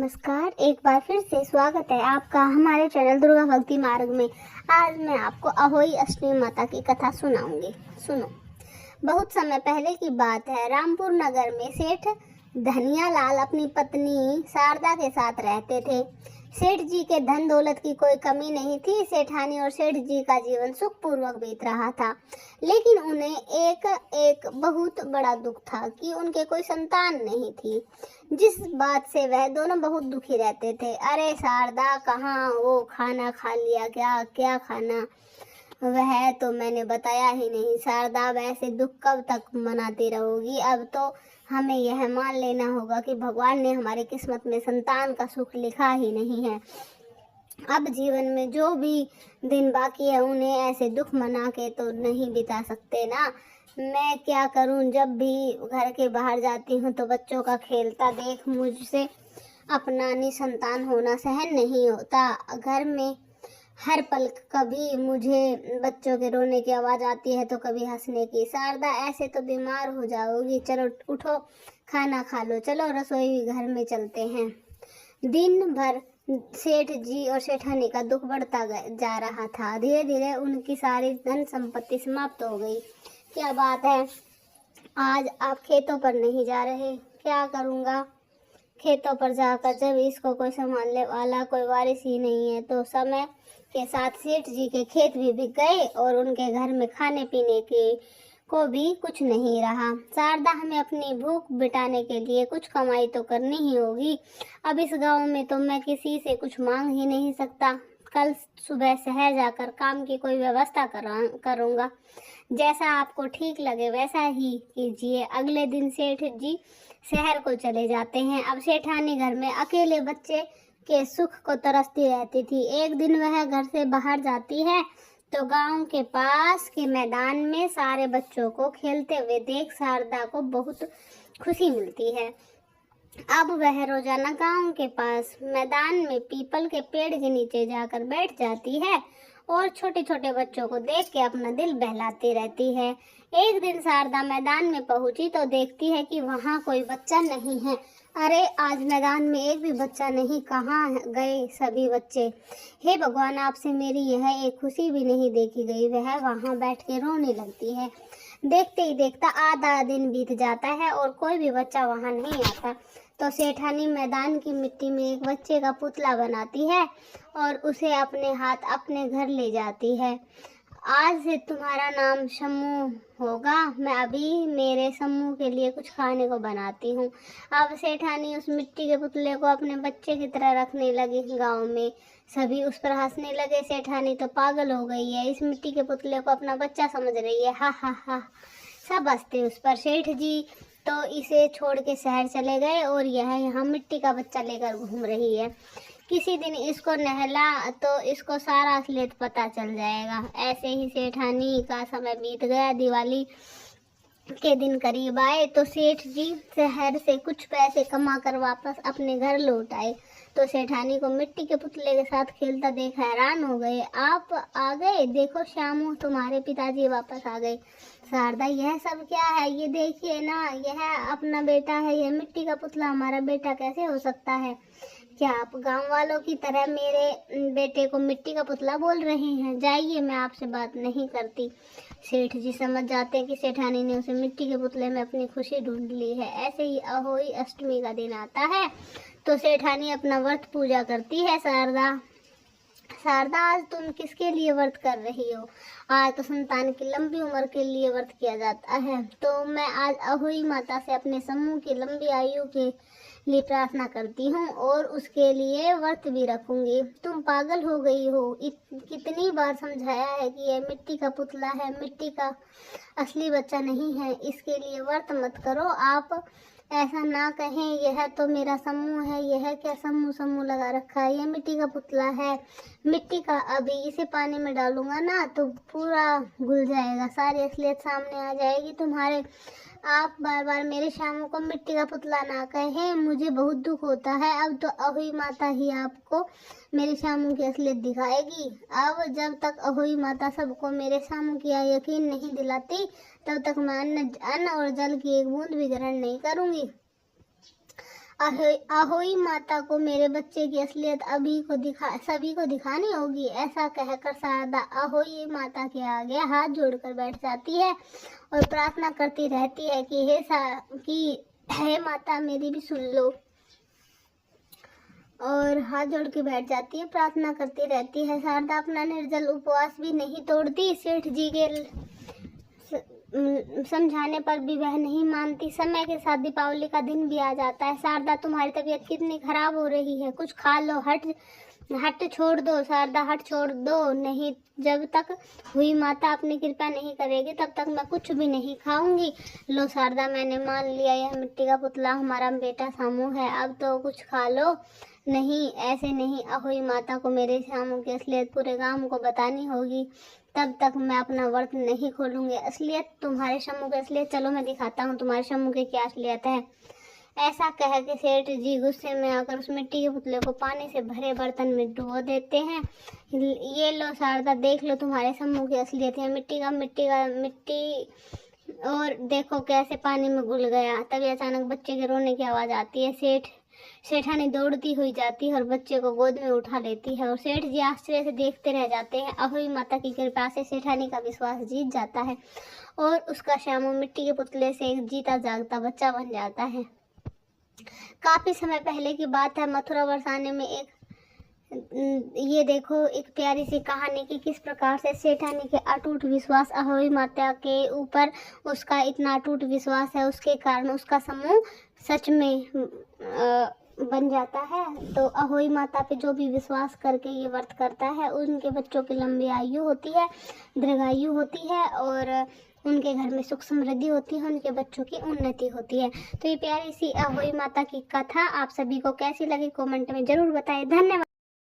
नमस्कार, एक बार फिर से स्वागत है आपका हमारे चैनल दुर्गा भक्ति मार्ग में। आज मैं आपको अहोई अष्टमी माता की कथा सुनाऊंगी। सुनो। बहुत समय पहले की बात है। रामपुर नगर में सेठ धनियालाल अपनी पत्नी शारदा के साथ रहते थे। सेठ जी के धन दौलत की कोई कमी नहीं थी। सेठानी और सेठ जी का जीवन सुखपूर्वक बीत रहा था, लेकिन उन्हें एक बहुत बड़ा दुख था कि उनके कोई संतान नहीं थी, जिस बात से वह दोनों बहुत दुखी रहते थे। अरे शारदा, कहाँ हो? खाना खा लिया क्या? क्या खाना? वह तो मैंने बताया ही नहीं। शारदा, वैसे दुख कब तक मनाती रहोगी? अब तो हमें यह मान लेना होगा कि भगवान ने हमारी किस्मत में संतान का सुख लिखा ही नहीं है। अब जीवन में जो भी दिन बाकी है उन्हें ऐसे दुख मना के तो नहीं बिता सकते ना। मैं क्या करूं? जब भी घर के बाहर जाती हूं तो बच्चों का खेलता देख मुझसे अपना निसंतान होना सहन नहीं होता। घर में हर पल कभी मुझे बच्चों के रोने की आवाज़ आती है तो कभी हंसने की। शारदा, ऐसे तो बीमार हो जाओगी। चलो उठो, खाना खा लो। चलो रसोई घर में चलते हैं। दिन भर सेठ जी और सेठानी का दुख बढ़ता जा रहा था। धीरे धीरे उनकी सारी धन संपत्ति समाप्त हो गई। क्या बात है, आज आप खेतों पर नहीं जा रहे? क्या करूँगा खेतों पर जाकर, जब इसको कोई संभालने वाला, कोई वारिस ही नहीं है। तो समय के साथ सेठ जी के खेत भी बिक गए और उनके घर में खाने पीने के को भी कुछ नहीं रहा। शारदा, हमें अपनी भूख मिटाने के लिए कुछ कमाई तो करनी ही होगी। अब इस गांव में तो मैं किसी से कुछ मांग ही नहीं सकता। कल सुबह शहर जाकर काम की कोई व्यवस्था करूँगा। जैसा आपको ठीक लगे वैसा ही कीजिए। अगले दिन सेठ जी शहर को चले जाते हैं। अब सेठानी घर में अकेले बच्चे के सुख को तरसती रहती थी। एक दिन वह घर से बाहर जाती है तो गांव के पास के मैदान में सारे बच्चों को खेलते हुए देख शारदा को बहुत खुशी मिलती है। अब वह रोजाना गांव के पास मैदान में पीपल के पेड़ के नीचे जाकर बैठ जाती है और छोटे छोटे बच्चों को देख के अपना दिल बहलाती रहती है। एक दिन शारदा मैदान में पहुंची तो देखती है कि वहां कोई बच्चा नहीं है। अरे, आज मैदान में एक भी बच्चा नहीं, कहाँ गए सभी बच्चे? हे भगवान, आपसे मेरी यह एक खुशी भी नहीं देखी गई। वह वहां बैठ के रोने लगती है। देखते ही देखता आधा दिन बीत जाता है और कोई भी बच्चा वहां नहीं आता। तो सेठानी मैदान की मिट्टी में एक बच्चे का पुतला बनाती है और उसे अपने हाथ अपने घर ले जाती है। आज से तुम्हारा नाम शम्मू होगा। मैं अभी मेरे शम्मू के लिए कुछ खाने को बनाती हूँ। अब सेठानी उस मिट्टी के पुतले को अपने बच्चे की तरह रखने लगी। गांव में सभी उस पर हंसने लगे। सेठानी तो पागल हो गई है, इस मिट्टी के पुतले को अपना बच्चा समझ रही है। हा हा हा, सब हंसते उस पर। सेठ जी तो इसे छोड़ के शहर चले गए और यह यहाँ मिट्टी का बच्चा लेकर घूम रही है। किसी दिन इसको नहला तो इसको सारा असलियत पता चल जाएगा। ऐसे ही सेठानी का समय बीत गया। दिवाली के दिन करीब आए तो सेठ जी शहर से कुछ पैसे कमा कर वापस अपने घर लौट आए तो सेठानी को मिट्टी के पुतले के साथ खेलता देख हैरान हो गए। आप आ गए? देखो श्यामू, तुम्हारे पिताजी वापस आ गए। शारदा, यह सब क्या है? ये देखिए ना, यह अपना बेटा है। यह मिट्टी का पुतला हमारा बेटा कैसे हो सकता है? क्या आप गांव वालों की तरह मेरे बेटे को मिट्टी का पुतला बोल रही हैं? जाइए, मैं आपसे बात नहीं करती। सेठ जी समझ जाते हैं कि सेठानी ने उसे मिट्टी के पुतले में अपनी खुशी ढूंढ ली है। ऐसे ही अहोई अष्टमी का दिन आता है तो सेठानी अपना व्रत पूजा करती है। शारदा, आज तुम किसके लिए व्रत कर रही हो? आज तो संतान की लंबी उम्र के लिए व्रत किया जाता है। तो मैं आज अहोई माता से अपने समूह की लंबी आयु के लिए प्रार्थना करती हूँ और उसके लिए व्रत भी रखूंगी। तुम पागल हो गई हो? कितनी बार समझाया है कि यह मिट्टी का पुतला है, मिट्टी का असली बच्चा नहीं है। इसके लिए व्रत मत करो। आप ऐसा ना कहें, यह तो मेरा समूह है। यह क्या समूह लगा रखा है? यह मिट्टी का पुतला है, मिट्टी का। अभी इसे पानी में डालूंगा ना तो पूरा घुल जाएगा, सारी असलियत सामने आ जाएगी तुम्हारे। आप बार बार मेरे श्यामू को मिट्टी का पुतला ना कहें, मुझे बहुत दुख होता है। अब तो अहोई माता ही आपको मेरे श्यामू की असलियत दिखाएगी। अब जब तक अहोई माता सबको मेरे श्यामू की यकीन नहीं दिलाती तब तक मैं अन्न और जल की एक बूंद भी ग्रहण नहीं करूंगी। अहोई माता को मेरे बच्चे की असलियत सभी को दिखानी होगी। ऐसा कहकर शारदा अहोई माता के आगे हाथ जोड़कर बैठ जाती है और प्रार्थना करती रहती है कि हे माता, मेरी भी सुन लो। और हाथ जोड़ के बैठ जाती है, प्रार्थना करती रहती है। शारदा अपना निर्जल उपवास भी नहीं तोड़ती। सेठ जी के समझाने पर भी वह नहीं मानती। समय के साथ दीपावली का दिन भी आ जाता है। शारदा, तुम्हारी तबीयत कितनी खराब हो रही है, कुछ खा लो। हट छोड़ दो शारदा, हट छोड़ दो। नहीं, जब तक हुई माता अपनी कृपा नहीं करेगी तब तक मैं कुछ भी नहीं खाऊंगी। लो शारदा, मैंने मान लिया, यह मिट्टी का पुतला हमारा बेटा शामू है, अब तो कुछ खा लो। नहीं, ऐसे नहीं, अहोई माता को मेरे शामू की असलियत पूरे गांव को बतानी होगी, तब तक मैं अपना व्रत नहीं खोलूंगी। असलियत, तुम्हारे शम्मू की असलियत, चलो मैं दिखाता हूँ तुम्हारे शम्मू की क्या असलियत है। ऐसा कह के सेठ जी गुस्से में आकर उस मिट्टी के पुतले को पानी से भरे बर्तन में डुबो देते हैं। ये लो शारदा, देख लो तुम्हारे शम्मू की असलियत है। मिट्टी और देखो कैसे पानी में घुल गया। तभी अचानक बच्चे के रोने की आवाज आती है। सेठानी दौड़ती हुई जाती है और बच्चे को गोद में उठा लेती है और सेठ जी आश्चर्य से देखते रह जाते हैं। अहोई माता की कृपा से सेठानी का विश्वास जीत जाता है और उसका श्यामू मिट्टी के पुतले से एक जीता जागता बच्चा बन जाता है। काफी समय पहले की बात है। मथुरा बरसाने में ये देखो एक प्यारी सी कहानी की किस प्रकार से सेठानी के अटूट विश्वास, अहोई माता के ऊपर उसका इतना अटूट विश्वास है, उसके कारण उसका समूह सच में बन जाता है। तो अहोई माता पे जो भी विश्वास करके ये व्रत करता है, उनके बच्चों की लंबी आयु होती है, दीर्घायु होती है और उनके घर में सुख समृद्धि होती है, उनके बच्चों की उन्नति होती है। तो ये प्यारी सी अहोई माता की कथा आप सभी को कैसी लगी कमेंट में जरूर बताएं। धन्यवाद।